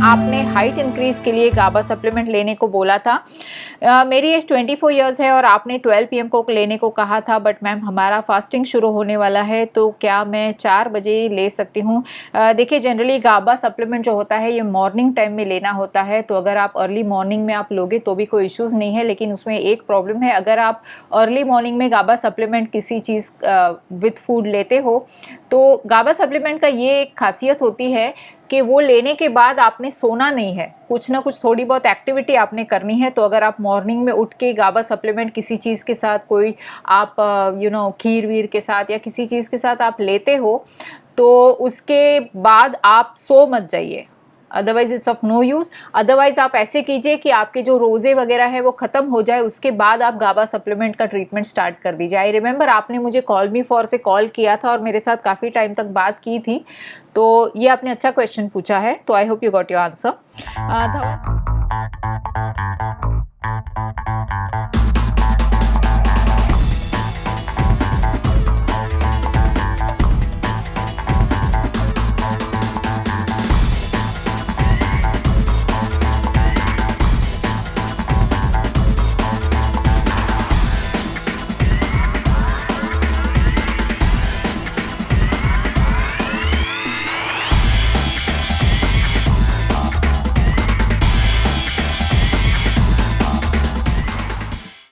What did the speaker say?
आपने height increase के लिए गाबा सप्लीमेंट लेने को बोला था। मेरी एज 24 इयर्स है और आपने 12 PM को लेने को कहा था, बट मैम हमारा फास्टिंग शुरू होने वाला है, तो क्या मैं 4 बजे ले सकती हूँ? देखिए, जनरली गाबा सप्लीमेंट जो होता है ये मॉर्निंग टाइम में लेना होता है, तो अगर आप अर्ली मॉर्निंग में आप लोगे तो भी कोई इश्यूज़ नहीं है, लेकिन उसमें एक प्रॉब्लम है, अगर आप अर्ली मॉर्निंग में गाबा सप्लीमेंट किसी चीज़ विथ फूड लेते हो, तो गाबा सप्लीमेंट का ये एक खासियत होती है कि वो लेने के बाद आपने सोना नहीं है, कुछ ना कुछ थोड़ी बहुत एक्टिविटी आपने करनी है। तो अगर आप मॉर्निंग में उठ के गाबा सप्लीमेंट किसी चीज़ के साथ, कोई आप खीर वीर के साथ या किसी चीज़ के साथ आप लेते हो, तो उसके बाद आप सो मत जाइए, otherwise it's of no use. Otherwise आप ऐसे कीजिए कि आपके जो रोज़े वगैरह है वो ख़त्म हो जाए, उसके बाद आप गाबा सप्लीमेंट का ट्रीटमेंट स्टार्ट कर दीजिए। आई रिमेंबर आपने मुझे कॉल मी फॉर से कॉल किया था और मेरे साथ काफ़ी टाइम तक बात की थी, तो ये आपने अच्छा क्वेश्चन पूछा है, तो I hope you got your answer.